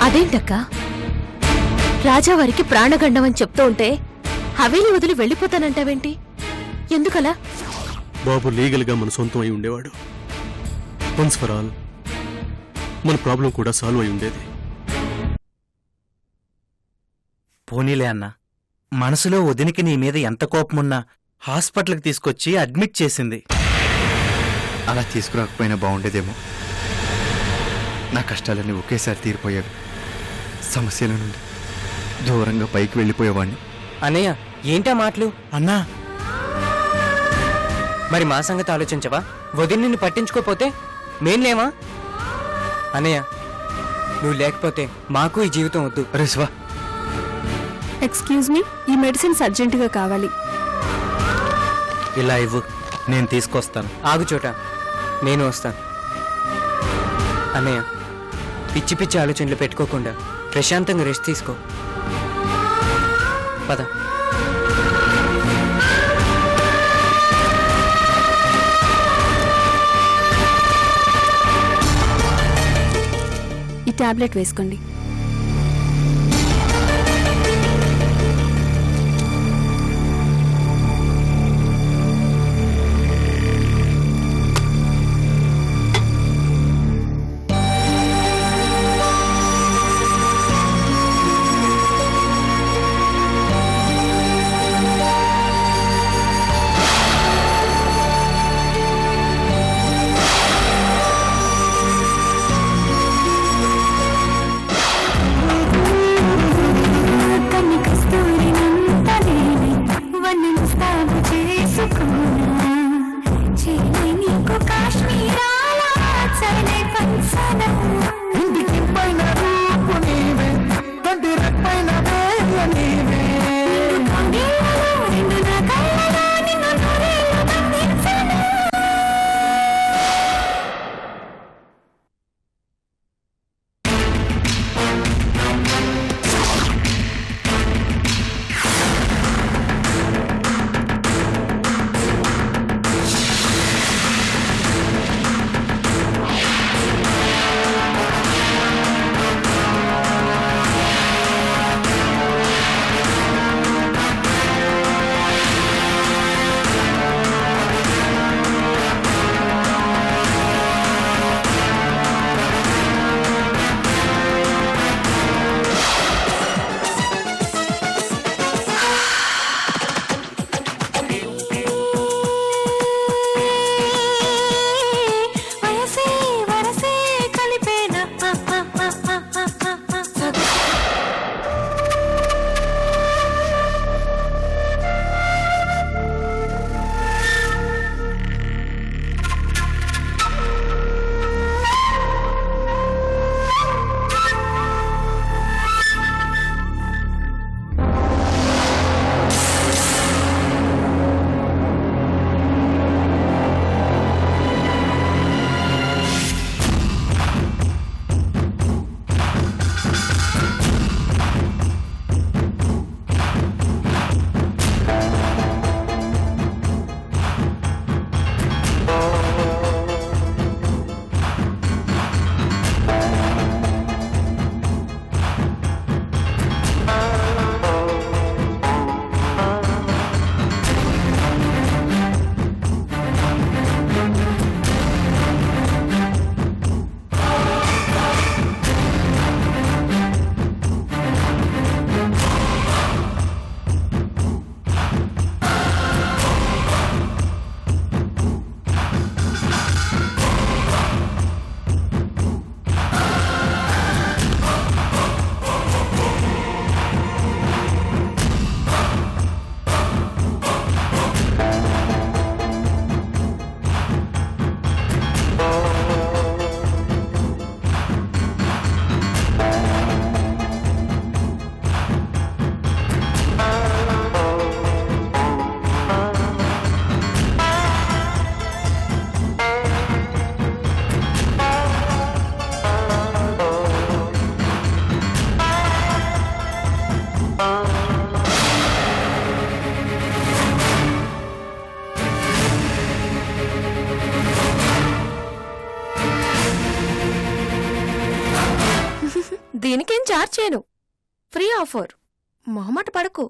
అదేంటక్క, రాజావారికి ప్రాణగండం అని చెప్తూ ఉంటే హవేలి వదిలి వెళ్ళిపోతానంటావేంటి? ఎందుకలా? బాబు లీగల్ గా మన సొంతం అయి ఉండేవాడు. వన్స్ ఫర్ ఆల్ మన ప్రాబ్లం కూడా సాల్వ్ అయి ఉండేది. పోనీలే అన్నా, మనసులో వదినికి నీ మీద ఎంత కోపమున్నా హాస్పిటల్కి తీసుకొచ్చి అడ్మిట్ చేసింది. అలా తీసుకురాకపోయినా బాగుండేదేమో. నా కష్టాలన్నీ ఒకేసారి తీరిపోయేవి. సమస్యల నుండి దూరంగా పైకి వెళ్ళిపోయేవాడిని. అన్నయ్య ఏంటా మాటలు? అన్నా, మరి మా సంగతి ఆలోచించవా? వదిన నిన్ను పట్టించుకోపోతే మేం లేవా? అన్నయ్య నువ్వు లేకపోతే మాకు ఈ జీవితం వద్దు. అరే శివ, ఎక్స్క్యూజ్ మీ, ఈ మెడిసిన్స్ అర్జెంటుగా కావాలి. ఇలా ఇవ్వు, నేను తీసుకొస్తాను. ఆగు చోట, నేను వస్తాను. అన్నయ్య పిచ్చి పిచ్చి ఆలోచనలు పెట్టుకోకుండా ప్రశాంతంగా రెస్ట్ తీసుకో. పద. ఈ టాబ్లెట్ వేసుకోండి. దీనికేం చార్జ్ చేయను. Free offer. మొహమాట పడకు.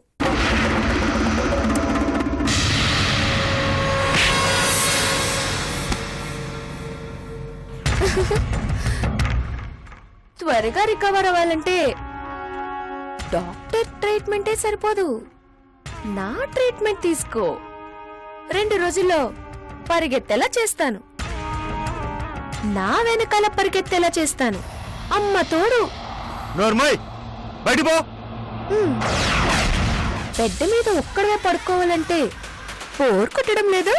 త్వరగా రికవర్ అవ్వాలంటే డాక్టర్ ట్రీట్మెంటే సరిపోదు. నా ట్రీట్మెంట్ తీసుకో. 2 రోజుల్లో పరిగెత్తేలా చేస్తాను. నా వెనకాల పరిగెత్తేలా చేస్తాను. అమ్మ తోడు. నోర్మయ్ బయట పో. బెడ్ మీద ఒక్కడవే పడుకోవాలంటే బోర్ కొట్టడం లేదా?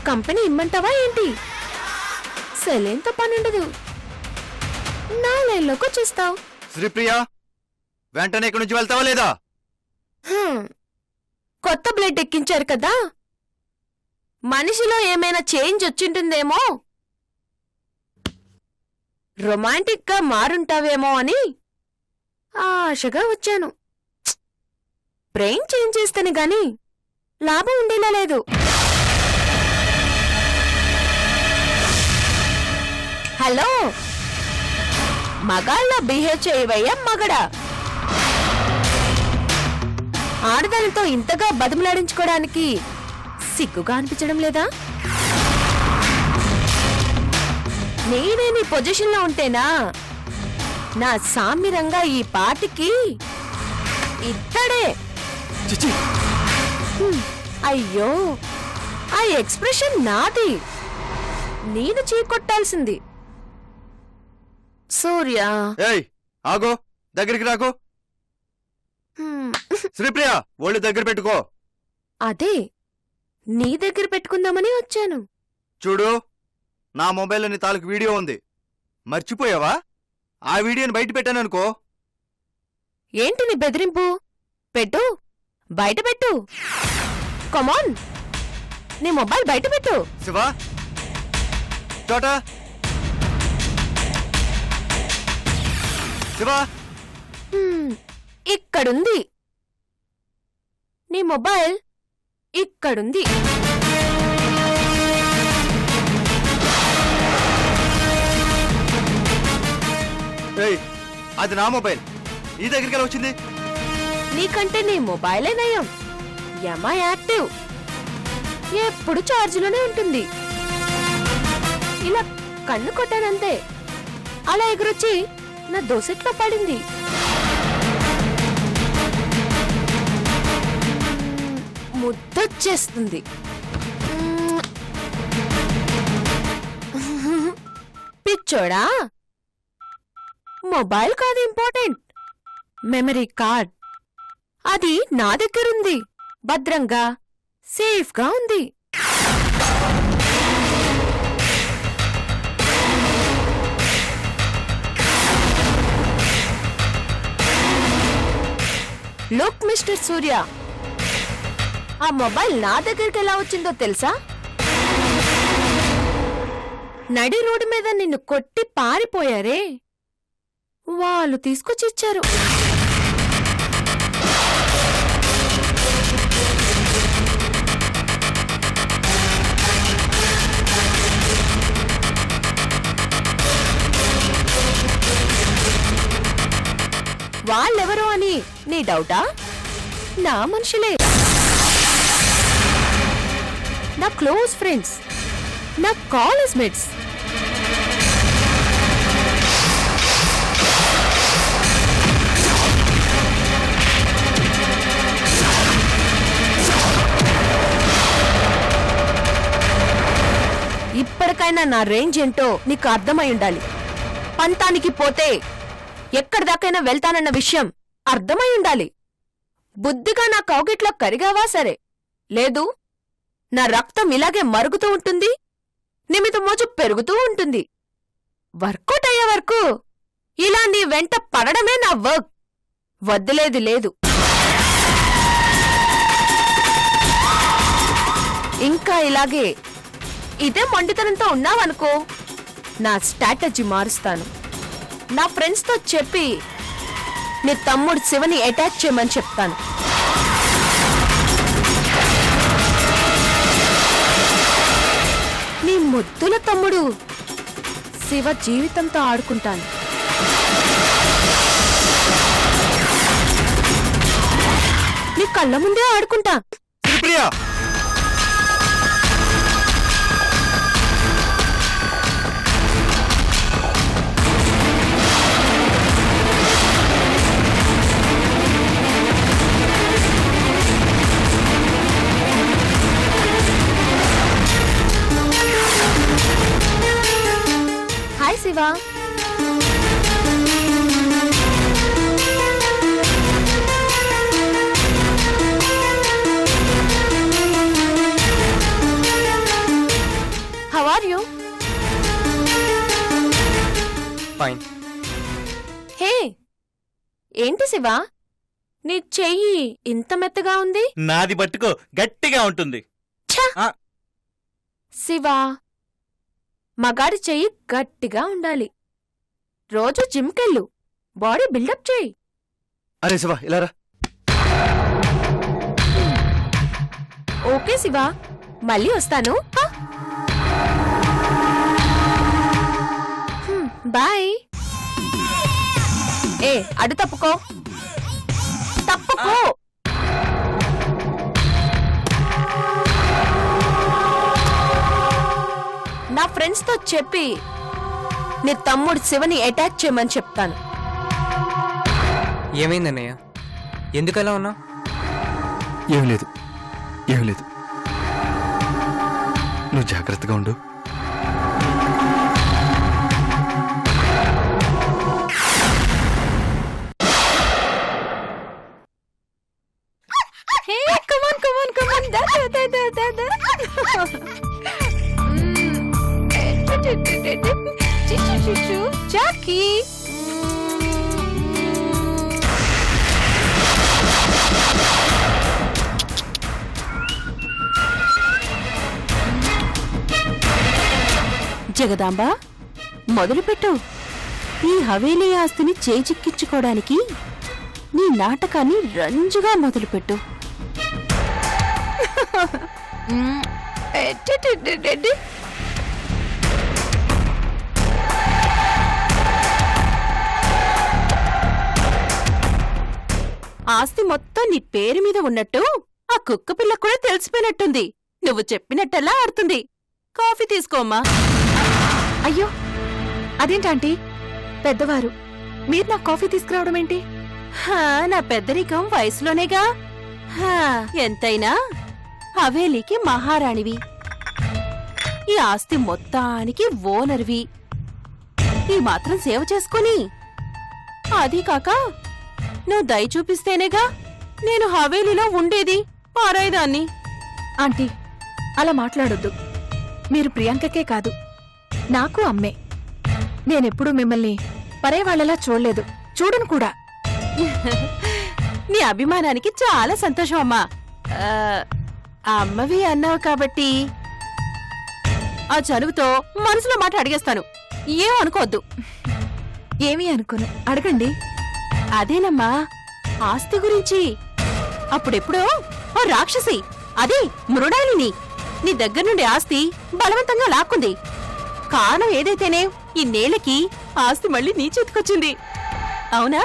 కంపెనీ ఇమ్మంటావా ఏంటి? సెలైన్తో పనుండదు. నా లైన్లోకి వచ్చేస్తావు. శ్రీప్రియ వెంటనే ఇక్కడి నుంచి వెళ్తావా లేదా? కొత్త బ్లడ్ ఎక్కించారు కదా, మనిషిలో ఏమైనా చేంజ్ వచ్చింటుందేమో, రొమాంటిక్ గా మారుంటావేమో అని ఆశగా వచ్చాను. బ్రెయిన్ చేంజ్ చేస్తేనే గాని లాభం ఉండేలా లేదు. హలో, మగాళ్ళ బిహేవ్ చేయవయ్యా మగడా. ఆడదానితో ఇంతగా బతిమలాడించుకోవడానికి సిగ్గుగా అనిపించడం లేదా? నేనే నీ పొజిషన్లో ఉంటేనా నా సామ్యంగా ఈ పాటికి ఇత్తడే. చిచి అయ్యో, ఆ ఎక్స్ప్రెషన్ నాది, నేను చీకొట్టాల్సింది. సూర్య, ఏయ్ ఆగో, దగ్గరికి రాకు. శ్రీప్రియ ఒళ్ళు దగ్గర పెట్టుకో. అదే నీ దగ్గర పెట్టుకుందామని వచ్చాను. చూడు, నా మొబైల్లో నీ తాలూకు వీడియో ఉంది, మర్చిపోయావా? ఆ వీడియోని బయట పెట్టాననుకో. ఏంటి నీ బెదిరింపు? పెట్టు, బయట పెట్టు. కమాన్, నీ మొబైల్ బయట పెట్టు. శివా, చోటా, శివా. ఇక్కడుంది నీ మొబైల్, ఇక్కడుంది. ఏయ్, అది నా మొబైల్, నీ దగ్గరికి ఎలా వచ్చింది? నీకంటే నీ మొబైలే నయం. యమా యాక్టివ్, ఎప్పుడు ఛార్జీలోనే ఉంటుంది. ఇలా కన్ను కొట్టానంతే, అలా ఎగురొచ్చి నా దోసెట్లో పడింది. ముద్దొచ్చేస్తుంది. పిచ్చోడా, మొబైల్ కాదు ఇంపార్టెంట్, మెమరీ కార్డ్. అది నా దగ్గరుంది, భద్రంగా సేఫ్గా ఉంది. లుక్ మిస్టర్ సూర్య, ఆ మొబైల్ నా దగ్గరికి ఎలా వచ్చిందో తెలుసా? నడి రోడ్డు మీద నిన్ను కొట్టి పారిపోయారే, వాళ్ళు తీసుకొచ్చి ఇచ్చారు. వాళ్ళెవరో అని నీ డౌటా? నా మనుషులే, నా క్లోజ్ ఫ్రెండ్స్, నా కాలేజ్ మేట్స్. ఇప్పటికైనా నా రేంజ్ ఏంటో నీకు అర్థమై ఉండాలి. పంతానికి పోతే ఎక్కడిదాకైనా వెళ్తానన్న విషయం అర్థమై ఉండాలి. బుద్ధిగా నా కౌగిట్లో కరిగావా సరే, లేదు నా రక్తం ఇలాగే మరుగుతూ ఉంటుంది, నిమిత మోజు పెరుగుతూ ఉంటుంది. వర్కౌట్ అయ్యే వరకు ఇలా నీ వెంట పడడమే నా వర్క్, వదిలేది లేదు. ఇంకా ఇలాగే ఇదే మొండితనంతో ఉన్నావనుకో, నా స్ట్రాటజీ మారుస్తాను. నా ఫ్రెండ్స్తో చెప్పి నీ తమ్ముడు శివని అటాక్ చేయమని చెప్తాను. నీ ముద్దుల తమ్ముడు శివ జీవితంతో ఆడుకుంటాను. కళ్ళ ముందే ఆడుకుంటా. Sripriya hi Shiva. How are you? Fine. Hey, ఏంటి శివ, నీ చెయ్యి ఇంత మెత్తగా ఉంది? నాది పట్టుకో, గట్టిగా ఉంటుంది. శివ, మగాడి చెయ్యి గట్టిగా ఉండాలి. రోజు జిమ్కెళ్ళు, బాడీ బిల్డప్ చెయ్యి. అరే శివ ఇలా రా. ఓకే శివ, మళ్ళీ వస్తాను. బాయ్. ఏ, అడు తప్పుకో, తప్పుకో. నా ఫ్రెండ్స్ తో చెప్పి నీ తమ్ముడు శివని అటాక్ చేయమని చెప్తాను. ఏమైందన్నయ్య? ఎందుకలా ఉన్నావు? ఏం లేదు, ఏం లేదు. నువ్వు జాగ్రత్తగా ఉండు. Hey, come on, come on, come on. Da. Jackie. Jagadamba, మొదలుపెట్టు. ఈ హవేలీ ఆస్తిని చేజిక్కించుకోవడానికి నీ నాటకాన్ని రంజుగా మొదలుపెట్టు. ఆస్తి మొత్తం నీ పేరు మీద ఉన్నట్టు ఆ కుక్క పిల్ల కూడా తెలిసిపోయినట్టుంది. నువ్వు చెప్పినట్టల్లా ఆడుతుంది. కాఫీ తీసుకోమ్మా. అయ్యో, అదేంటంటీ? పెద్దవారు మీరు నాకు కాఫీ తీసుకురావడం ఏంటి? నా పెద్దరికం వయసులోనేగా. ఎంతైనా హవేలీకి మహారాణివి, ఈ ఆస్తి మొత్తానికి ఓనర్వి. ఈ మాత్రం సేవ చేసుకుని, అదీ కాక నువ్వు దయ చూపిస్తేనేగా నేను హవేలీలో ఉండేది, పారాయిదాన్ని. ఆంటీ, అలా మాట్లాడొద్దు. మీరు ప్రియాంకకే కాదు, నాకు అమ్మే. నేనెప్పుడూ మిమ్మల్ని పరేవాళ్లలా చూడలేదు, చూడను కూడా. నీ అభిమానానికి చాలా సంతోషం అమ్మా. అమ్మవి అన్నావు కాబట్టి ఆ చనువుతో మనసులో మాట అడిగేస్తాను. ఏం అనుకోవద్దు. ఏమీ అనుకోను, అడగండి. అదేనమ్మా, ఆస్తి గురించి. అప్పుడెప్పుడో ఓ రాక్షసి, అదే మృణాలిని, నీ దగ్గర నుండి ఆస్తి బలవంతంగా లాక్కుంది. కారణం ఏదైతేనే ఈ నేలకి ఆస్తి మళ్ళీ నీ చేతికొచ్చింది. అవునా?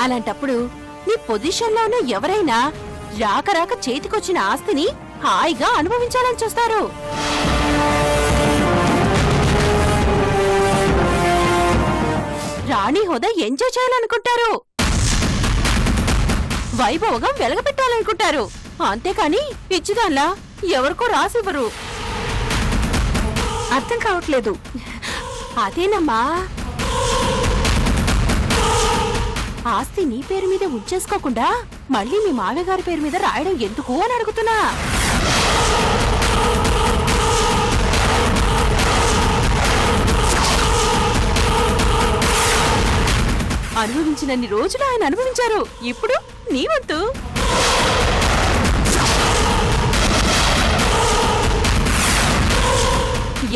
అలాంటప్పుడు నీ పొజిషన్లో ఉన్న ఎవరైనా రాక చేతికొచ్చిన ఆస్తిని హాయిగా అనుభవించాలని చూస్తారు. రాణి హోదా ఎంజాయ్ చేయాలనుకుంటారు, వైభవంగా వెలగపెట్టాలనుకుంటారు. అంతేకాని పిచ్చిదాన్లా ఎవరికో రాసివ్వరు. అర్థం కావట్లేదు. అదేనమ్మా, ఆస్తి నీ పేరు మీద ఉంచేసుకోకుండా మళ్ళీ మీ మామగారి పేరు మీద రాయడం ఎందుకు అని అడుగుతున్నా. అనుభవించినన్ని రోజులు ఆయన అనుభవించారు, ఇప్పుడు నీ వంతు.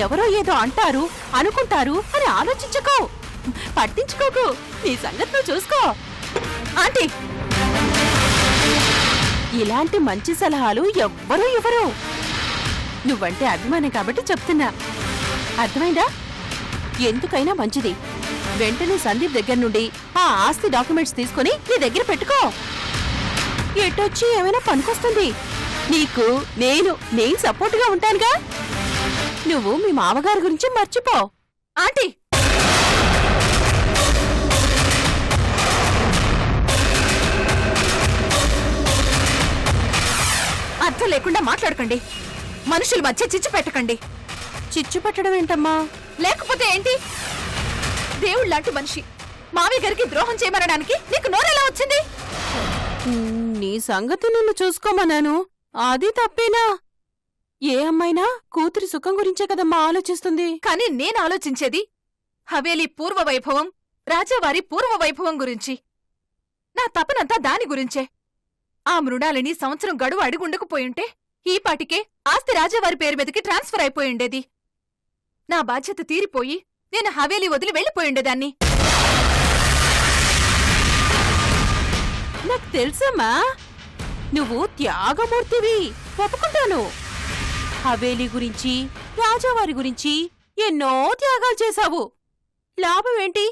ఎవరో ఏదో అంటారు, అనుకుంటారు అని ఆలోచించుకో, పట్టించుకోకు. నీ సంగతి నువ్వు చూసుకో. ఆంటీ, ఇలాంటి మంచి సలహాలు ఎవ్వరూ ఇవ్వరు. నువ్వంటే అభిమానం కాబట్టి చెప్తున్నా. అర్థమైందా? ఎందుకైనా మంచిది వెంటనే సందీప్ దగ్గర నుండి ఆ ఆస్తి డాక్యుమెంట్స్ తీసుకుని నీ దగ్గర పెట్టుకో. ఎటొచ్చి ఏమైనా పనికొస్తుంది. నీకు నేను సపోర్ట్గా ఉంటానుగా. నువ్వు మీ మామగారి గురించి మర్చిపో. ఆంటీ, అర్థం లేకుండా మాట్లాడకండి. మనుషుల మధ్య చిచ్చు పెట్టకండి. చిచ్చు పెట్టడం ఏంటమ్మా? లేకపోతే ఏంటి? దేవుళ్ళలాంటి మనిషి మావయ్య గారికి ద్రోహం చేయమనడానికి నీకు నోరెలా వచ్చింది? నీ సంగతి నిన్ను చూసుకోమన్నాను. అది తప్పేనా? ఏ అమ్మాయినా కూతురి సుఖం గురించే కదమ్మా ఆలోచిస్తుంది. కానీ నేను ఆలోచించేది హవేలీ పూర్వ వైభవం, రాజావారి పూర్వ వైభవం గురించి. నా తపనంతా దాని గురించే. ఆ మృణాలిని సంవత్సరం గడువు అడిగుండకపోయుంటే ఈ పాటికే ఆస్తి రాజావారి పేరు మీదకి ట్రాన్స్ఫర్ అయిపోయిండేది. నా బాధ్యత తీరిపోయి నేను హవేలీ వదిలి వెళ్ళిపోయిండేదాన్ని. నాకు తెలుసమ్మా, నువ్వు త్యాగమూర్తివి, ఒప్పుకుంటాను. హవేలీ గురించి, రాజావారి గురించి ఎన్నో త్యాగాలు చేశావు. లాభమేంటి?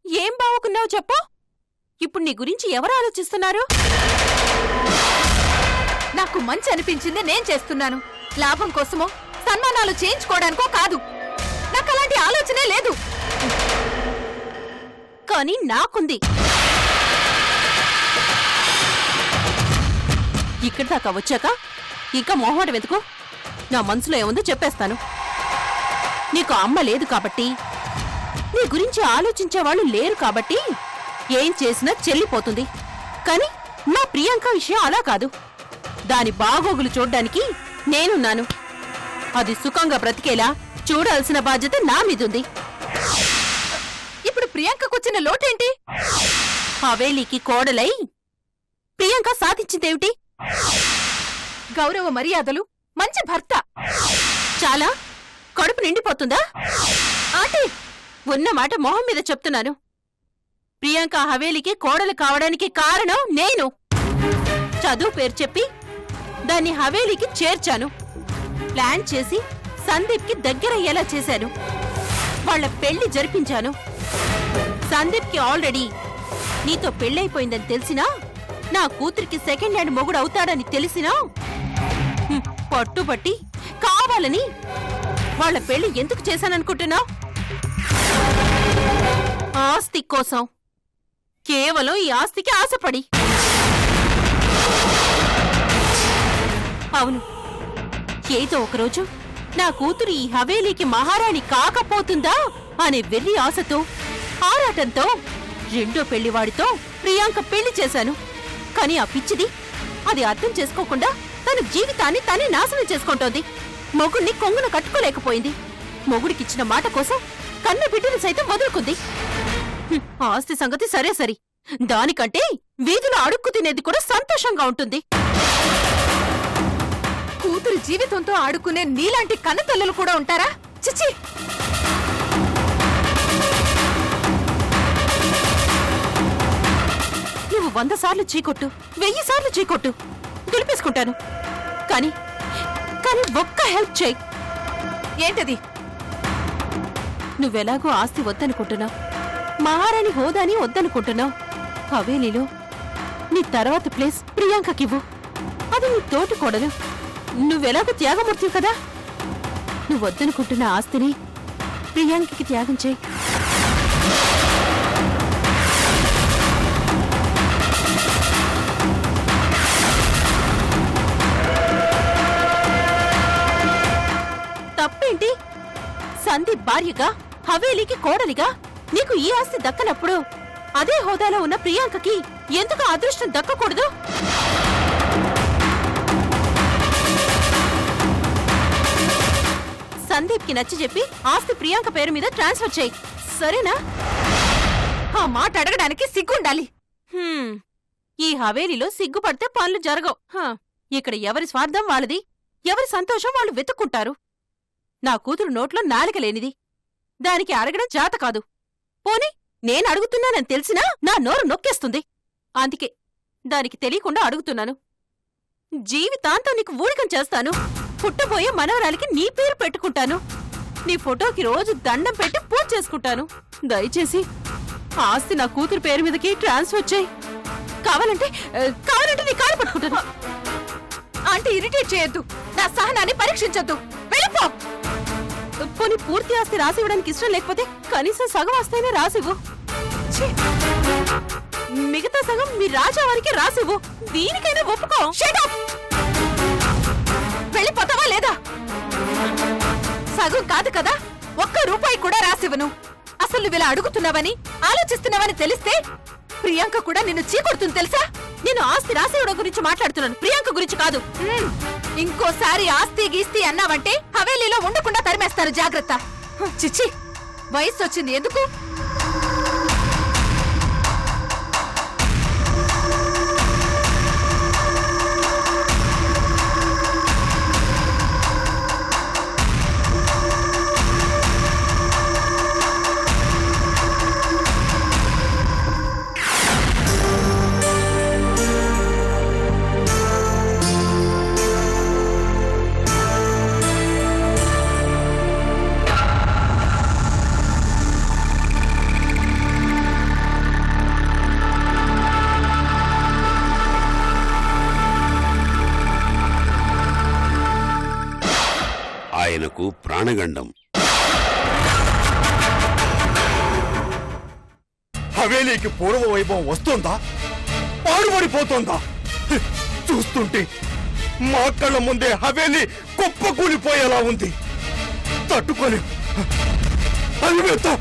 ఏం బావుకున్నావు చెప్పు. ఇప్పుడు నీ గురించి ఎవరు ఆలోచిస్తున్నారు? నాకు మంచి అనిపించింది నేను చేస్తున్నాను. లాభం కోసమో సన్మానాలు చేయించుకోవడానికో కాదు. నాకు అలాంటి ఆలోచనే లేదు. కానీ నాకుంది. ఇక్కడి దాకా వచ్చాక ఇంకా మొహమాట వెతుకు. నా మనసులో ఏముందో చెప్పేస్తాను. నీకు అమ్మ లేదు కాబట్టి, నీ గురించి ఆలోచించేవాళ్ళు లేరు కాబట్టి ఏం చేసినా చెల్లిపోతుంది. కాని నా ప్రియాంక విషయం అలా కాదు. దాని బాగోగులు చూడ్డానికి నేనున్నాను. అది సుఖంగా బ్రతికేలా చూడాల్సిన బాధ్యత నా మీదుంది. ఇప్పుడు ప్రియాంకకొచ్చిన లోటేంటి? హవేలీకి కోడలై ప్రియాంక సాధించిందేమిటి? గౌరవ మర్యాదలు, మంచి భర్త. చాలా కడుపు నిండిపోతుందా? ఆంటీ, ఉన్న మాట మొహం మీద చెప్తున్నాను. ప్రియాంక హవేలీకి కోడలు కావడానికి కారణం నేను. చదువు పేరు చెప్పి దాన్ని హవేలీకి చేర్చాను. ప్లాన్ చేసి సందీప్కి దగ్గరయ్యేలా చేశాను. వాళ్ళ పెళ్లి జరిపించాను. సందీప్కి ఆల్రెడీ నీతో పెళ్ళైపోయిందని తెలిసినా, నా కూతురికి సెకండ్ హ్యాండ్ మొగుడు అవుతాడని తెలిసినా పట్టుబట్టి కావాలని వాళ్ళ పెళ్లి ఎందుకు చేశాననుకుంటున్నావు? ఆస్తి కోసం. కేవలం ఈ ఆస్తికి ఆశపడి. అవును, ఏదో ఒకరోజు నా కూతురు ఈ హవేలీకి మహారాణి కాకపోతుందా అనే వెర్రి ఆశతో, ఆరాటంతో రెండో పెళ్లివాడితో ప్రియాంక పెళ్లి చేశాను. కాని ఆ పిచ్చిది అది అర్థం చేసుకోకుండా తన జీవితాన్ని తనే నాశనం చేసుకుంటోంది. మొగుణ్ణి కొంగున కట్టుకోలేకపోయింది. మొగుడికిచ్చిన మాట కోసం కన్న బిడ్డను సైతం వదులుకుంది. ఆస్తి సంగతి సరే సరి, దానికంటే వీధిలో అడుక్కు తినేది కూడా సంతోషంగా ఉంటుంది. కూతురు జీవితంతో ఆడుకునే నీలాంటి కన్నతల్లులు కూడా ఉంటారా? చిచి! నువ్వు 100 సార్లు చీకొట్టు, 1000 సార్లు చీకొట్టు, దులిపేసుకుంటాను. కానీ ఒక్క హెల్ప్ చేయి. ఏంటది? నువ్వెలాగో ఆస్తి వద్దనుకుంటున్నావు, మహారాణి హోదాని వద్దనుకుంటున్నావు. హవేలీలో నీ తర్వాత ప్లేస్ ప్రియాంకకివ్వు. అది నీ తోటి కోడలు. నువ్వెలాగో త్యాగమూర్తివి కదా. నువ్వు వద్దనుకుంటున్న ఆస్తిని ప్రియాంకకి త్యాగం చేయి. తప్పేంటి? సందీప్ భార్యగా, హవేలీకి కోడలిగా నీకు ఈ ఆస్తి దక్కనప్పుడు అదే హోదాలో ఉన్న ప్రియాంకకి ఎందుకు అదృష్టం దక్కకూడదు? సందీప్కి నచ్చజెప్పి ఆస్తి ప్రియాంక పేరు మీద ట్రాన్స్ఫర్ చేయి, సరేనా? ఆ మాట అడగడానికి సిగ్గుండాలి. ఈ హవేలీలో సిగ్గుపడితే పనులు జరగవు. ఇక్కడ ఎవరి స్వార్థం వాళ్ళది, ఎవరి సంతోషం వాళ్ళు వెతుక్కుంటారు. నా కూతురు నోట్లో నాలిక లేనిది, దానికి అడగడం చేత కాదు. పోనీ నేను అడుగుతున్నానని తెలిసినా నా నోరు నొక్కేస్తుంది. అందుకే దానికి తెలియకుండా అడుగుతున్నాను. జీవితాంతం నీకు ఊడికం చేస్తాను. పుట్టబోయే మనవరాలికి నీ పేరు పెట్టుకుంటాను. నీ ఫోటోకి రోజు దండం పెట్టి పూజ చేసుకుంటాను. దయచేసి ఆస్తి నా కూతురు పేరు మీదకి ట్రాన్స్ఫర్ చేయి. కావాలంటే నీ కారు పట్టుకుంటాను. ఆంటీ ఇరిటేట్ చేయొద్దు, నా సహనాన్ని పరీక్షించొద్దు. వెళ్ళిపో. పోనీ పూర్తి ఆస్తి రాసి ఇవ్వడానికి ఇష్టం లేకపోతే కనీసం సగం ఆస్తైనా రాసివ్వు. ఛీ! మిగతా సగం మీ రాజా వారికి రాసివ్వు. దీనికైనా ఒప్పుకో. Shut up! వెళ్ళిపోతావా లేదా? సగం కాదు కదా, ఒక్క రూపాయి కూడా రాసివ్వను. అసలు నువ్వు ఇలా అడుగుతున్నావని ఆలోచిస్తున్నావని తెలిస్తే ప్రియాంక కూడా నిన్ను చీకొడుతుంది తెలుసా? నేను ఆస్తి రాసివ్వడం గురించి మాట్లాడుతున్నాను, ప్రియాంక గురించి కాదు. ఇంకోసారి ఆస్తి గీస్తి అన్నావంటే హవేలీలో ఉండకుండా తరిమేస్తాను, జాగ్రత్త. చిచ్చి, వయసు వచ్చింది ఎందుకు? ఆయనకు ప్రాణగండం. హవేలీకి పూర్వ వైభవం వస్తుందా, పాడుపడిపోతుందా? చూస్తుంటే మా కళ్ళ ముందే హవేలీ కుప్పకూలిపోయేలా ఉంది. తట్టుకొని అలివేద్దాం.